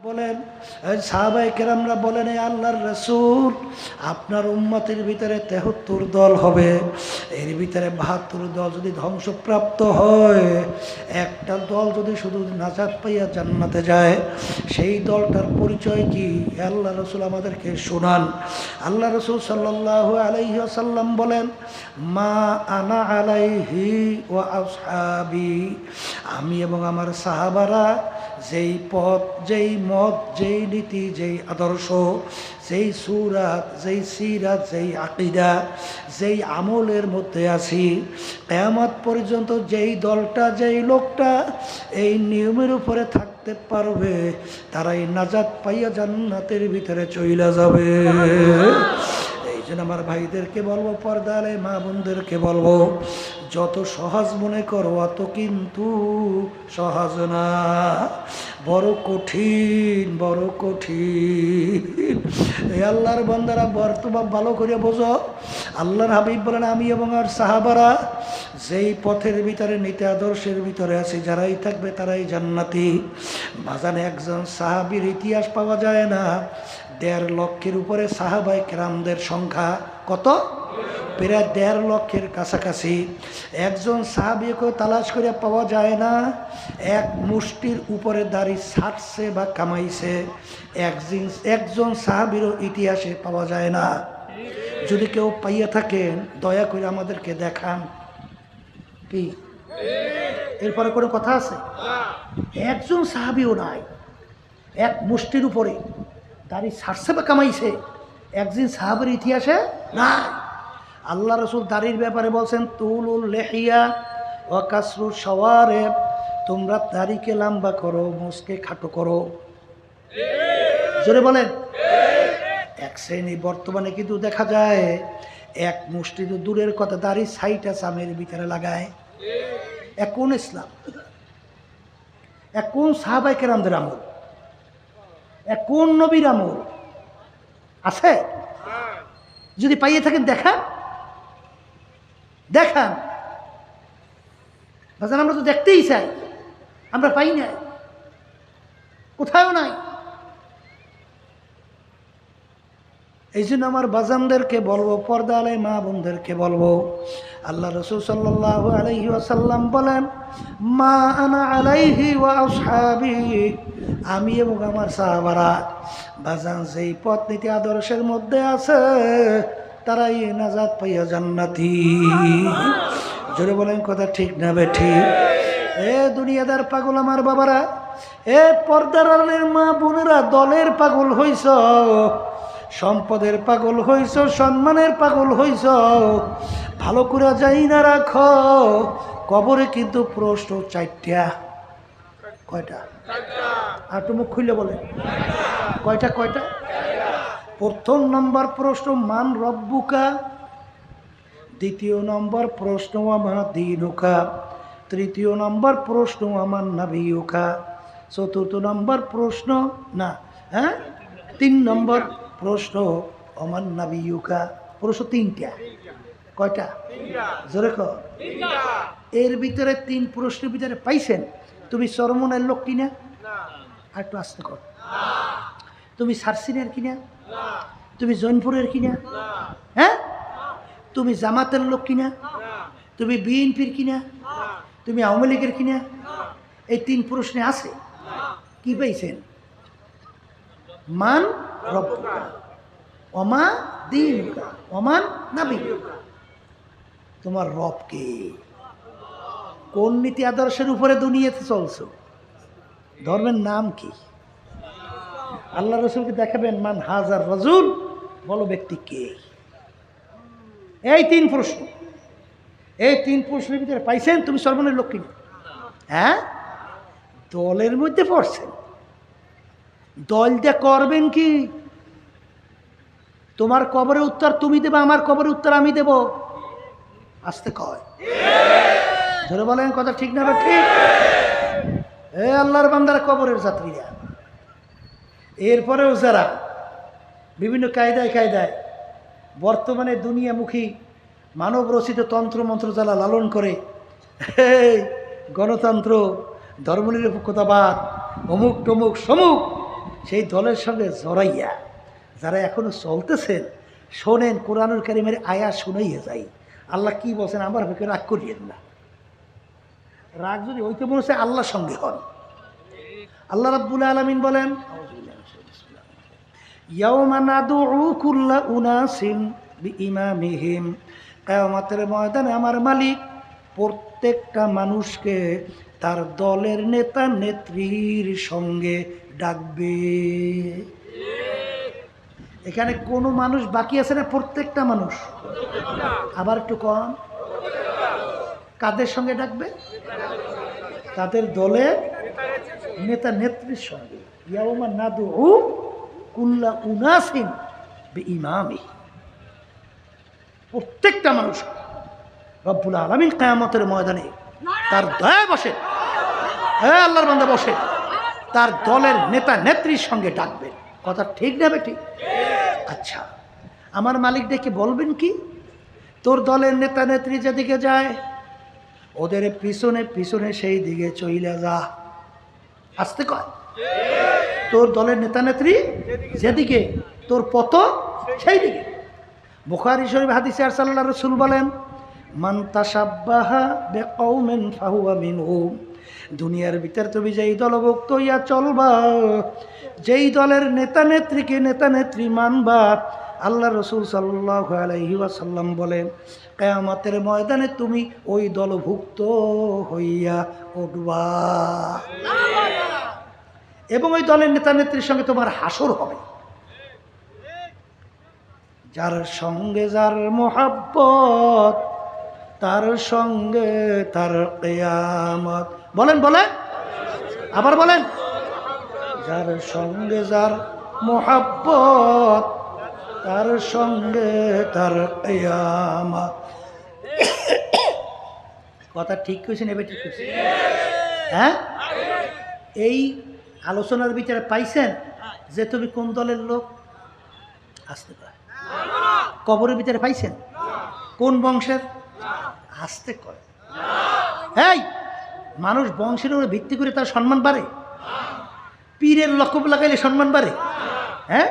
বলেন, সাহাবায়ে কেরামরা বলেন, এ আল্লাহর রাসূল, আপনার উম্মতের ভিতরে ৭৩ দল হবে, এর ভিতরে ৭২ দল যদি ধ্বংসপ্রাপ্ত হয়, একটা দল যদি শুধু নাজাত পাইয়া জান্নাতে যায়, সেই দলটার পরিচয় কি? আল্লাহ রাসূল আমাদেরকে শোনান। আল্লাহ রাসূল সাল্লাল্লাহু আলাইহি ওয়াসাল্লাম বলেন, মা আনা আলাইহি ওয়া আসহাবি, আমি এবং আমার সাহাবারা যেই পথ, যেই মত, যেই নীতি, যেই আদর্শ, যেই সুরাত, যেই সিরাত, যেই আকীদা, যেই আমলের মধ্যে আছি, কিয়ামত পর্যন্ত যেই দলটা, যেই লোকটা এই নিয়মের উপরে থাকতে পারবে, তারাই নাজাত পাইয়া জান্নাতের ভিতরে চইলা যাবে। এই জন্য আমার ভাইদেরকে বলবো, পর্দালে মা বোনদেরকে বলবো, যত সহজ মনে করো অত কিন্তু সহজ না, বড় কঠিন, বড় কঠিন। এই আল্লাহর বান্দারা বর্তমান ভালো করে বোঝো। আল্লাহর হাবিব বলেন, আমি এবং আর সাহাবারা যেই পথের ভিতরে, নীতি আদর্শের ভিতরে আছি, যারাই থাকবে তারাই জান্নাতি। বাজানে একজন সাহাবীর ইতিহাস পাওয়া যায় না, ১.৫ লক্ষের উপরে সাহাবায়ে কেরামদের সংখ্যা। কত? প্রায় ১.৫ লক্ষের কাছাকাছি। একজন সাহাবীকে তালাশ করে পাওয়া যায় না এক মুষ্টির উপরে দাড়ি ছাড়ছে বা কামাইছে, একজন সাহাবীরও ইতিহাসে পাওয়া যায় না। যদি কেউ পাইয়া থাকেন দয়া করে আমাদেরকে দেখান। কি এরপরে কোনো কথা আছে? একজন সাহাবীও নাই, এক মুষ্টির উপরে দাড়ি ছাড়ছে বা কামাইছে, একজন সাহাবীর ইতিহাসে নাই। আল্লাহ রাসূল দাড়ির ব্যাপারে বলছেন, তুলুল লেহিয়া ওয়া কাসরু শাওয়ারিব, তোমরা দাড়িকে লম্বা করো, মুছকে খাটো করো। জোরে বলেন। এক শ্রেণী বর্তমানে কিন্তু দেখা যায় এক মুষ্টি তো দূরের কথা, দাড়ি ছাইটা চামের ভিতরে লাগায়। এক কোন ইসলাম? এক কোন সাহাবায়ে কেরামদের আমল? এক কোন নবীর আমল আছে? যদি পাইয়ে থাকেন দেখান, দেখান। বাজান আমরা তো দেখতেই চাই, আমরা পাই না, কোথাও নাই। এই জন্য আমার বাজানদেরকে বলবো, পর্দা আলাই মা বোনদেরকে বলবো, আল্লাহ রাসূল সাল্লাল্লাহু আলাইহি ওয়াসাল্লাম বলেন, মা আনা আলাইহি ওয়া আসহাবি, আমি এবং আমার সাহাবারা বাজান যেই পথ নীতি আদর্শের মধ্যে আছে, তারাই নাজাত পাইয়া জান্নাতি। জোরে বলেন কথা ঠিক না বেঠিক? এ দুনিয়াদার পাগল আমার বাবারা, এ পর্দার আড়ালের মা বোনেরা, দলের পাগল হইছ, সম্পদের পাগল হইছ, সম্মানের পাগল হইছ, ভালো করে যাই না রাখো, কবরে কিন্তু প্রশ্ন 4টা। কয়টা? আর তো মুখ খুললে বলে কয়টা? কয়টা? প্রথম নম্বর প্রশ্ন, মান রব্বুকা। দ্বিতীয় নম্বর প্রশ্ন, আমা দীনুকা। তৃতীয় নম্বর প্রশ্ন, আমার নাবিয়ুকা। চতুর্থ নম্বর প্রশ্ন, না 3 নম্বর প্রশ্ন, আমার নাবিয়ুকা। প্রশ্ন 3টা। কয়টা? জোরে কর। এর ভিতরে 3 প্রশ্নের ভিতরে পাইছেন তুমি চরমনের লোক কিনা? আর একটু আস্তে কর। তুমি সারসিনের কিনা? তুমি জৈনপুরের কিনা? হ্যাঁ? তুমি জামাতের লোক কিনা? তুমি বিএনপির কিনা? তুমি আওয়ামী লীগের কিনা? এই 3 প্রশ্নে আছে। কি পাইছেন? মান রব্বুকা, ওমা দীনুকা, ওমান নাবিয়ুকা। তোমার রব কে? কোন নীতি আদর্শের উপরে দুনিয়াতে চলছো? ধর্মের নাম কি? আল্লাহ রাসূলকে দেখাবেন, মান হাজার রাজুল, বলো ব্যক্তি কে? এই 3 প্রশ্ন, এই 3 প্রশ্নের ভিতরে পাইছেন তুমি সর্বনের লোক কিনা? হ্যাঁ? দলের মধ্যে পড়ছেন, দল দিয়ে করবেন কি? তোমার কবরের উত্তর তুমি দেবে, আমার কবরের উত্তর আমি দেব। আসতে কয়, ধরে বলেন কথা ঠিক না? ঠিক। এ আল্লাহর বান্দারা, কবরের যাত্রীরা, এরপরেও যারা বিভিন্ন কায়দায় কায়দায় বর্তমানে দুনিয়ামুখী মানব রচিত তন্ত্র মন্ত্র যারা লালন করে, গণতন্ত্র, ধর্মনিরপেক্ষতাবাদ, অমুক টমুক সমুক, সেই দলের সঙ্গে জড়াইয়া যারা এখনো চলতেছেন, শোনেন কোরআনুল কারীমের আয়াত শুনাইয়া যাই। আল্লাহ কি বলছেন, আমার হকে রাগ করিয়েন না। রাগ যদি হইতে মনে হচ্ছে আল্লাহর সঙ্গে হন। আল্লাহ রাব্বুল আলামিন বলেন, ইয়াওমা নাদউ কুল্লা উনাসিন বিইমামিহিম, কিয়ামতের ময়দানে আমার মালিক প্রত্যেকটা মানুষকে তার দলের নেতা নেত্রীর সঙ্গে ডাকবে। এখানে কোনো মানুষ বাকি আছে না? প্রত্যেকটা মানুষ। আবার একটু কম, কাদের সঙ্গে ডাকবে? তাদের দলের নেতা নেত্রীর সঙ্গে। ইয়াওমা নাদউ কুল্লা উনাসিন বিইমামিহিম, প্রত্যেকটা মানুষ রব্বুল আলামিন কিয়ামতের ময়দানে তার দয়ায় বসে, হ্যাঁ আল্লাহর বান্দা বসে তার দলের নেতা নেত্রীর সঙ্গে ডাকবেন। কথা ঠিক না বেটি? আচ্ছা, আমার মালিক ডেকে বলবেন কি, তোর দলের নেতা নেত্রী যেদিকে যায় ওদের পিছনে পিছনে সেই দিকে চইলা যা। আসতে কয়, তোর দলের নেতা নেত্রী যেদিকে তোর পথ সেই দিকে। বুখারী শরীফ হাদিসে আর সাল্লাল্লাহু রাসূল বলেন, মান তাশাব্বাহা বিকওমিন ফাহুয়া মিনহুম, দুনিয়ার ভিতর তুমি যেই দলভুক্ত হইয়া চলবা, যেই দলের নেতা নেত্রীকে নেতা নেত্রী মানবা, আল্লাহ রসুল সাল্লাল্লাহু আলাইহি ওয়াসাল্লাম বলেন কিয়ামতের ময়দানে তুমি ওই দলভুক্ত হইয়া উঠবা এবং ওই দলের নেতা নেত্রীর সঙ্গে তোমার হাসর হবে। যার সঙ্গে যার মোহাব্বত তার সঙ্গে তার কিয়ামত। বলেন বলেন, আবার বলেন, যার সঙ্গে যার মোহাব্বত তার সঙ্গে তার কিয়ামত। কথা ঠিক কইছে নেবে? ঠিক কইছে? হ্যাঁ, এই আলোচনার ভিতরে পাইছেন যে তুমি কোন দলের লোক? আসতে পারে কবরের ভিতরে পাইছেন কোন বংশের? আসতে কয়। এই মানুষ বংশের উপরে ভিত্তি করে তার সম্মান বাড়ে? পীরের লকব লাগাইলে সম্মান বাড়ে? হ্যাঁ,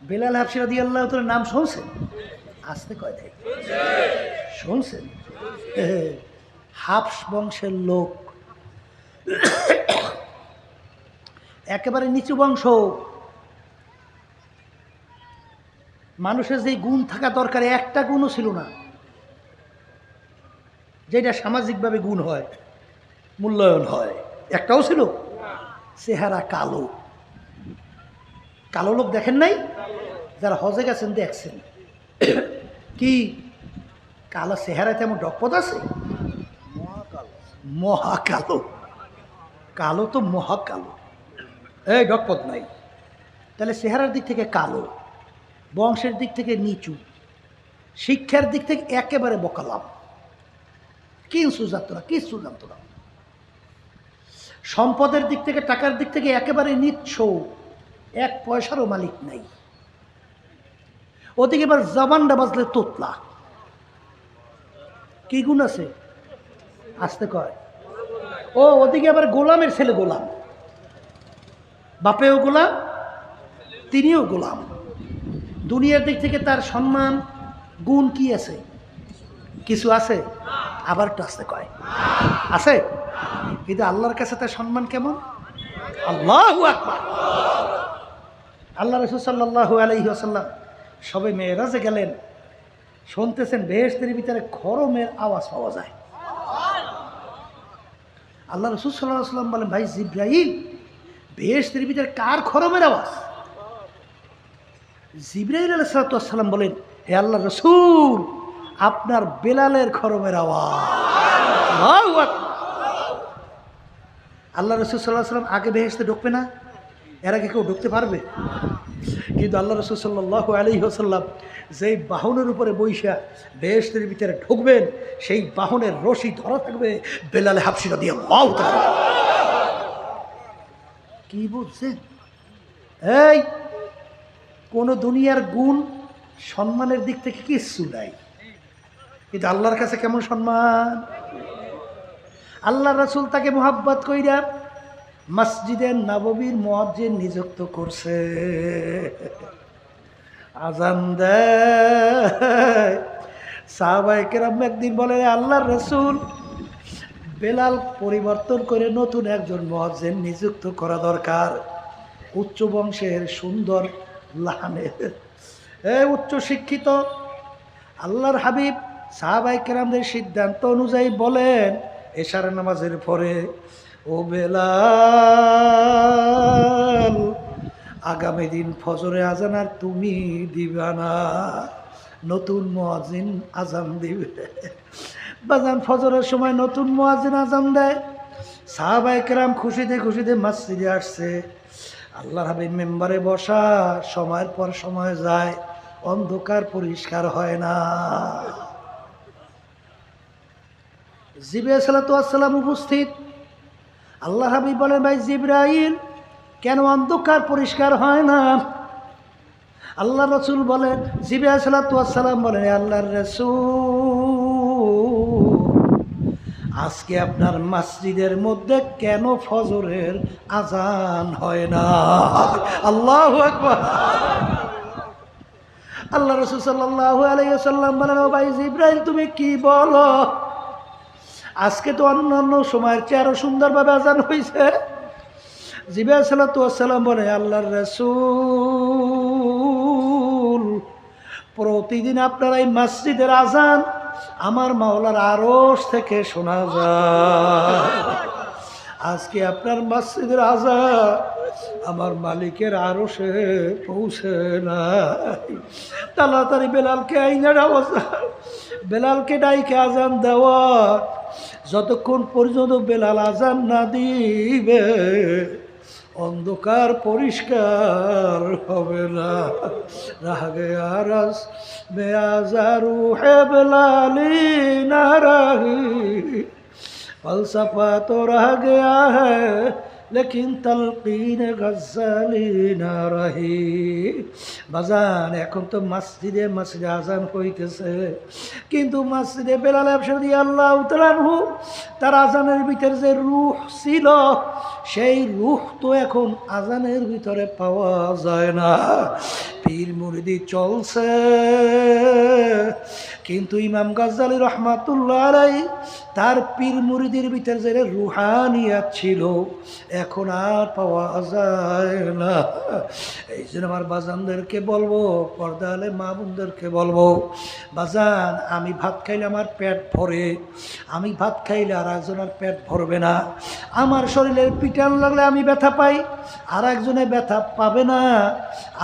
বেলাল হাবশী রাদিয়াল্লাহু তাআলার নাম শুনছেন? আসতে কয় দেয়, শুনছেন? হাবশ বংশের লোক, একেবারে নিচু বংশ। মানুষের যে গুণ থাকা দরকার একটা গুণও ছিল না, যেটা সামাজিকভাবে গুণ হয়, মূল্যায়ন হয়, একটাও ছিল। চেহারা কালো। কালো লোক দেখেন নাই? যারা হজে গেছেন দেখছেন কি কালো চেহারা, তেমন ডকপদ আছে? মহাকালো। কালো তো মহাকালো, এই ডকপদ নাই। তাহলে চেহারার দিক থেকে কালো, বংশের দিক থেকে নিচু, শিক্ষার দিক থেকে একেবারে বকালাম, কিছু জানতো না, কিছু জানতো না। সম্পদের দিক থেকে, টাকার দিক থেকে একেবারে নিচ্ছ, এক পয়সারও মালিক নাই। ওদিকে এবার জবানটা বাজলে তোতলা। কি গুণ আছে? আসতে কয়। ও ওদিকে আবার গোলামের ছেলে, গোলাম, বাপেও গোলাম, তিনিও গোলাম। দুনিয়ার দিক থেকে তার সম্মান গুণ কি আছে? কিছু আছে? আবার একটু আসতে কয়, আছে। কিন্তু আল্লাহর কাছে তার সম্মান কেমন? আল্লাহু আকবার। আল্লাহ রাসূল সাল্লাল্লাহু আলাইহি ওয়াসাল্লাম সবে মেরাজে গেলেন, শুনতেছেন বেহেশতের ভিতরে খরমের আওয়াজ পাওয়া যায়। আল্লাহ রাসূল সাল্লাল্লাহু আলাইহি ওয়াসাল্লাম বলেন, ভাই জিবরাইল, বেহেশতের ভিতরে কার খরমের আওয়াজ? জিবরাইল আলাইহিস সালাম বলেন, হে আল্লাহর রাসূল, আপনার বেলালের খরমের আওয়াজ। আল্লাহু আকবার। আল্লাহ রাসূল সাল্লাল্লাহু আলাইহি ওয়াসাল্লাম আগে বেহেশতে ঢুকবে না? এর আগে কেউ ঢুকতে পারবে? কিন্তু আল্লাহ রাসূল সাল্লাল্লাহু আলাইহি ওয়াসাল্লাম যেই বাহনের উপরে বৈশা বেহেশতের ভিতরে ঢুকবেন, সেই বাহনের রশি ধরা থাকবে বেলাল হাবশী রাদিয়াল্লাহু তাআলা। কি বুঝছেন? এই কোন দুনিয়ার গুণ সম্মানের দিক থেকে কিচ্ছু নাই, কিন্তু আল্লাহর কাছে কেমন সম্মান। আল্লাহ রাসূল তাকে মুহাব্বত কইরা মসজিদে নববীর মুয়াজ্জিন নিযুক্ত করছে, আজান দেয়। সাহাবায়ে কেরাম একদিন বলেন, আল্লাহর রাসূল, বেলাল পরিবর্তন করে নতুন একজন মুয়াজ্জিন নিযুক্ত করা দরকার, উচ্চ বংশের, সুন্দর লাহানের, উচ্চ শিক্ষিত। আল্লাহর হাবিব সাহাবায়ে কেরামদের সিদ্ধান্ত অনুযায়ী বলেন এশার নামাজের পরে, ও বেলাল, আগামী দিন ফজরে আজান আর তুমি দিবা না, নতুন মুয়াজ্জিন আজান দিবে। বাজান ফজরের সময় নতুন মুয়াজ্জিন আজান দেয়। সাহাবায়ে কেরাম খুশিতে খুশিতে মসজিদে আসছে। আল্লাহর হাবিব মেম্বারে বসা, সময়ের পর সময় যায়, অন্ধকার পরিষ্কার হয় না। জিবরাইল সালাতু ওয়াসসালাম উপস্থিত। আল্লাহর হাবিব বলেন, ভাই জিবরাইল, কেন অন্ধকার পরিষ্কার হয় না? আল্লাহ রাসূল বলেন, জিবরাইল সালাতু ওয়াসসালাম বলেন, আল্লাহর রাসূল, আজকে আপনার মসজিদের মধ্যে কেন ফজরের আজান হয় না? আল্লাহু আকবার। আল্লাহ রাসূল সাল্লাল্লাহু আলাইহি ওয়াসাল্লাম বলেন, ও ভাই জিবরাইল, তুমি কি বলো? আজকে তো অন্যান্য সময়ের চেয়ে আরো সুন্দরভাবে আজান হয়েছে। জিবরাইল সাল্লাল্লাহু আলাইহি ওয়াসাল্লাম বলে, আল্লাহর রাসূল, প্রতিদিন আপনার এই মসজিদের আজান আমার মাওলার আরশ থেকে শোনা যায়, আজকে আপনার মসজিদের আজান আমার মালিকের আরশে পৌঁছে না। তাড়াতাড়ি বেলালকে আইনার অবস্থা, বেলালকে ডাইকে আজান দেওয়া, যতক্ষণ পর্যন্ত বেলাল আজান না দিবে অন্ধকার পরিষ্কার হবে না। রাহ গয়া রস মে আজারু হে বেলালি না রাহি, ফলসফা তো রহ গয়া হ্যায় লেকিন তলকিন গজ্জালি না রহি। বাজান, এখন তো মসজিদে আজান হইতেছে, কিন্তু মসজিদে বেলাল রাদিয়াল্লাহু তাআলা আনহু তার আজানের ভিতরে যে রূহ ছিল, সেই রূহ তো এখন আজানের ভিতরে পাওয়া যায় না। পীর মুরিদি চলছে, কিন্তু ইমাম গাজ্জালী রহমাতুল্লাহ আলাইহি তার পীর মুরিদির ভিতরে যে রুহানিয়াত ছিল এখন আর পাওয়া যায় না। এই জন্য আমার বাজানদেরকে বলবো, পর্দা আলে মা বোনদেরকে বলবো, বাজান, আমি ভাত খাইলে আমার পেট ভরে, আমি ভাত খাইলে আর একজনের পেট ভরবে না। আমার শরীরের পিটান লাগলে আমি ব্যথা পাই, আর একজনে ব্যথা পাবে না।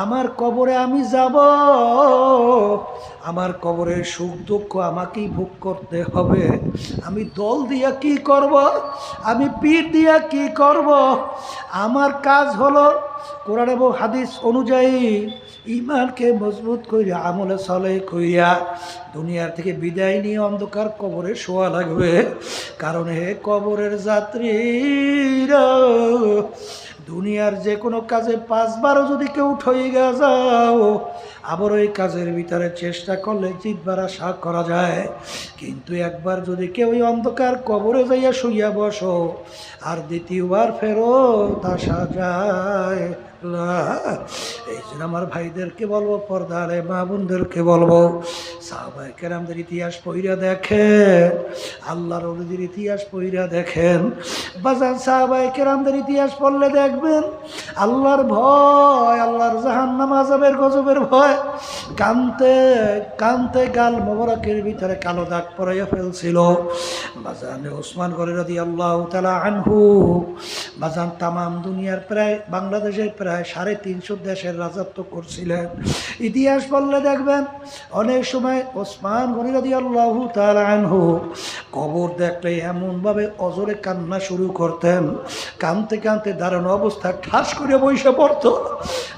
আমার কবরে আমি যাব, আমার কবরের সুখ দুঃখ আমাকেই ভোগ করতে হবে। আমি দল দিয়া কি করব? আমি পীর দিয়া কি করব? আমার কাজ হলো কোরআন এবং হাদিস অনুযায়ী ইমানকে মজবুত কইরা, আমলে সালেহ কইরা দুনিয়ার থেকে বিদায় নিয়ে অন্ধকার কবরে শোয়া লাগবে। কারণ হে কবরের যাত্রীরা, দুনিয়ার যে কোনো কাজে 5বারও যদি কেউ ঠই গে যাও, আবার ওই কাজের ভিতরে চেষ্টা করলে জিতবার আশা করা যায়, কিন্তু একবার যদি কেউ ওই অন্ধকার কবরে যাইয়া শুইয়া বসো, আর দ্বিতীয়বার ফেরত আসা যায় না। এই জন্য আমার ভাইদেরকে বলবো, পর্দা আলে মা বোনদেরকে বলবো, সাহাবায়ে কেরামদের ইতিহাস পড়িয়া দেখেন, আল্লাহর ওলিদের ইতিহাস পড়িয়া দেখেন। বাজান, সাহাবায়ে কেরামদের ইতিহাস পড়লে দেখবেন আল্লাহর ভয়, আল্লাহর জাহান্নাম আযাবের গজবের ভয়, কানতে কানতে গাল মোবারকের ভিতরে কালো দাগ পড়াইয়া ফেলছিল। বাজানে ওসমান গনি রাদিয়াল্লাহু তাআলা আনহু, বাজান তামাম দুনিয়ার প্রায়, বাংলাদেশের প্রায় 350 দেশের রাজত্ব করছিলেন। ইতিহাস পড়লে দেখবেন অনেক সময় ওসমান গনি রাদিয়াল্লাহু তাআলা আনহু কবর দেখলে এমনভাবে অজরে কান্না শুরু করতেন, কানতে কানতে দাঁড়ানো অবস্থা ঠাস করে বসে পড়তো।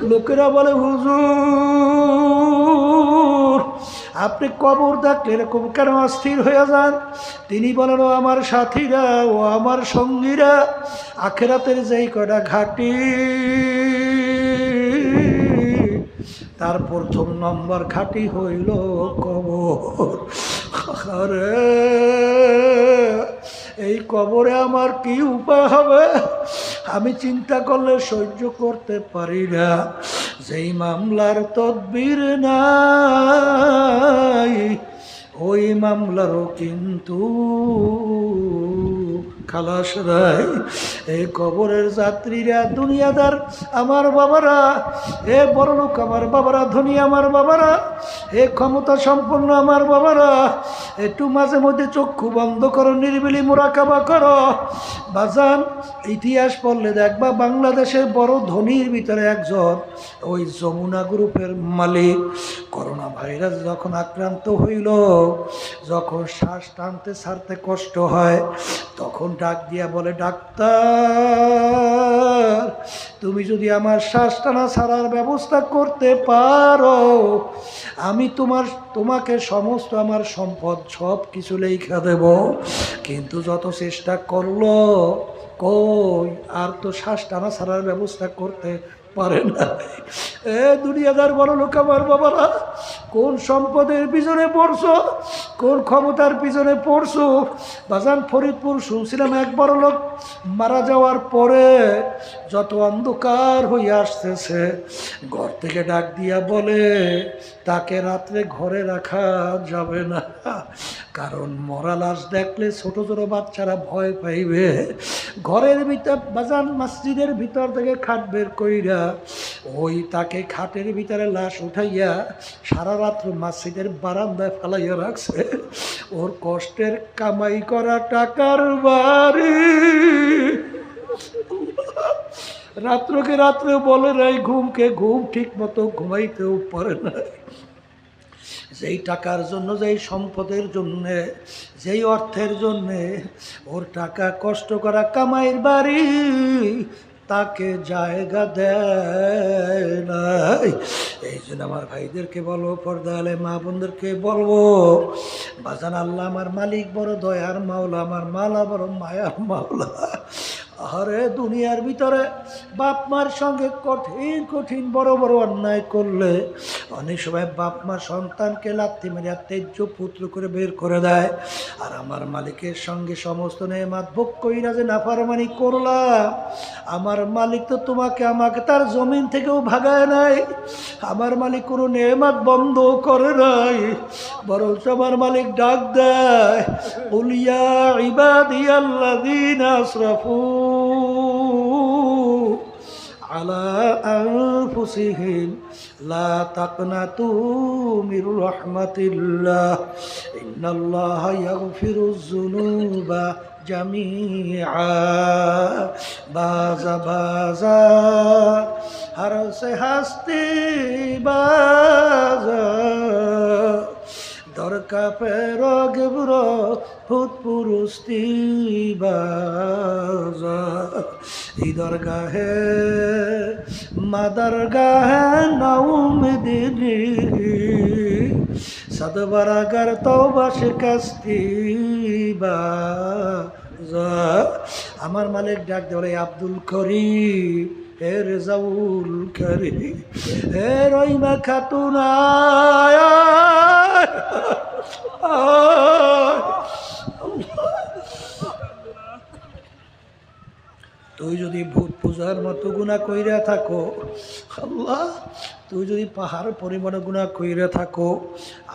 লোকেরা বলে, হুজুর, আপনি কবর দেখলে এরকম কেন অস্থির হয়ে যান? তিনি বলেন, ও আমার সাথীরা, ও আমার সঙ্গীরা, আখেরাতের যেই কয়টা ঘাটি, তার প্রথম নম্বর ঘাটি হইল কবর। আরে এই কবরে আমার কি উপায় হবে? আমি চিন্তা করলে সহ্য করতে পারি না, যেই মামলার তদবির নাই ওই মামলারও কিন্তু খালাস নাই। এই কবরের যাত্রীরা, দুনিয়াদার আমার বাবারা, এ বড়লোক আমার বাবারা, ধনী আমার বাবারা, এ ক্ষমতা সম্পন্ন আমার বাবারা, একটু মাঝে মধ্যে চক্ষু বন্ধ করো, নিরিবিলি মুরাকাবা করো। বাজান, ইতিহাস পড়লে দেখবা বাংলাদেশের বড় ধনীর ভিতরে একজন ওই যমুনা গ্রুপের মালিক। করোনা ভাইরাস যখন আক্রান্ত হইল, যখন শ্বাস টানতে ছাড়তে কষ্ট হয়, তখন ডাক দিয়া বলে, ডাক্তার তুমি যদি আমার শ্বাস টানা ছাড়ার ব্যবস্থা করতে পারো, আমি তোমাকে সমস্ত আমার সম্পদ সব কিছু লেখা দেব। কিন্তু যত চেষ্টা করলো, কই আর তো শ্বাস টানা ছাড়ার ব্যবস্থা করতে পারে না। এ দুনিয়াদার বড় লোক আমার বাবারা, কোন সম্পদের পিছনে পড়ছো, কোন ক্ষমতার পিছনে পড়ছো? বাজান, ফরিদপুর শুনছিলাম এক বড় লোক মারা যাওয়ার পরে যত অন্ধকার হয়ে আসতেছে, ঘর থেকে ডাক দিয়া বলে তাকে রাত্রে ঘরে রাখা যাবে না, কারণ মরা লাশ দেখলে ছোট ছোট বাচ্চারা ভয় পাইবে। ঘরের ভিতর বাজান, মসজিদের ভিতর থেকে খাট বের কইরা ওই তাকে খাটের ভিতরে লাশ উঠাইয়া সারা রাত্র মসজিদের বারান্দায় ফেলাইয়া রাখছে। ওর কষ্টের কামাই করা টাকার বাড়ি রাত্রকে রাত্রে বলে নাই, ঘুমকে ঘুম ঠিক মতো ঘুমাইতেও পারে না। যেই টাকার জন্য, যেই সম্পদের জন্যে, যেই অর্থের জন্যে ওর টাকা কষ্ট করা কামাইয়ের বাড়ি তাকে জায়গা দেয় নাই। এই জন্য আমার ভাইদেরকে বলবো, পর্দালে মা বোনদেরকে বলবো, বাজান আল্লাহ আমার মালিক বড় দয়ার মাওলা, আমার মালা বড় মায়ার মাওলা। আরে দুনিয়ার ভিতরে বাপ মার সঙ্গে কঠিন কঠিন বড় বড় অন্যায় করলে অনেক সময় বাপ মা সন্তানকে লাথি মেরে তেজ্য পুত্র করে বের করে দেয়। আর আমার মালিকের সঙ্গে সমস্ত নেয়ামত ভোগ কইরা যে নাফরমানি করলাম, আমার মালিক তো আমাকে তার জমিন থেকেও ভাগায় নাই। আমার মালিক কোনো নেয়ামত বন্ধ করে নাই, বরঞ্চ আমার মালিক ডাক দেয়, উলিয়া ইবাদিয়াল্লাযীনা আসরাফু আলা আনফুসিহিম লা তাকনাতু মির রাহমাতিল্লাহ ইন্নাল্লাহা ইয়াগফিরুয যুনুবা জামিআ। বাজা বাজা হর সে হস্তি বাজা, দরকা পেরো গেবরো ভূত পুরুস্তি বাজা। এই দরগাহে মাদারগাহে নাউমিদিনী সদবরাগর তওবা শিকস্তি বাজা। আমার মালিক ডাক দেওয়া আব্দুল করিম, হে রেজাউল করিম, হে রহিমা খাতুন, তুই যদি ভূত পূজার মতো গুনাহ কইরা থাকো, আল্লাহ তুই যদি পাহাড় পরিমাণে গুনাহ কইরা থাকো,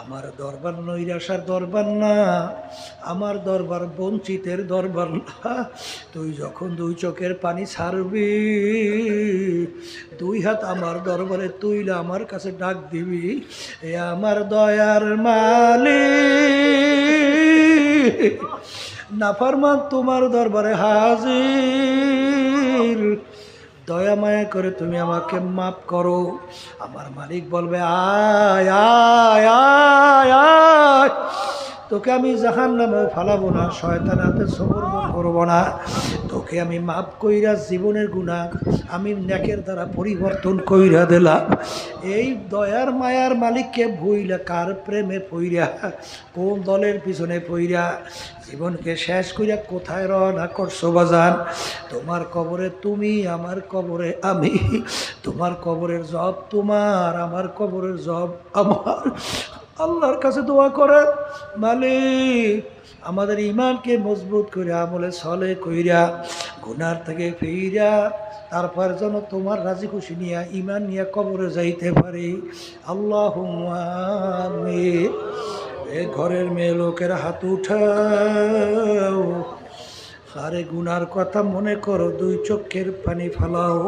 আমার দরবার নৈরাশার দরবার না, আমার দরবার বঞ্চিতের দরবার না। তুই যখন দুই চোখের পানি ছাড়বি, দুই হাত আমার দরবারে তুইলা আমার কাছে ডাক দিবি, এ আমার দয়ার মালিক, নাফরমান তোমার দরবারে হাজির, দয়া মায়া করে তুমি আমাকে মাফ করো। আমার মালিক বলবে, আয় আয় আয় আয়, তোকে আমি জাহান্নামে ফালাবো না, শয়তানের হাতে সুপর্দ করবো না, তোকে আমি মাফ কইরা জীবনের গুনাহ আমি নেকের দ্বারা পরিবর্তন কইরা দিলাম। এই দয়ার মায়ার মালিককে ভুইলা কার প্রেমে পইরা, কোন দলের পিছনে পইরা জীবনকে শেষ কইরা কোথায় রওনা করছো বাজান? তোমার কবরে তুমি, আমার কবরে আমি, তোমার কবরের জব তোমার, আমার কবরের জব আমার। আল্লাহর কাছে দোয়া করে, মালিক আমাদের ইমানকে মজবুত করে আমলে সলে কইরা গুনার থেকে ফিরা তারপর যেন তোমার রাজি খুশি নিয়া ইমান নিয়ে কবরে যাইতে পারি। আল্লাহুম্মা আমিন। এ ঘরের মেয়ে লোকের হাত উঠাও, আরে গুনার কথা মনে করো, দুই চোখের পানি ফালাও।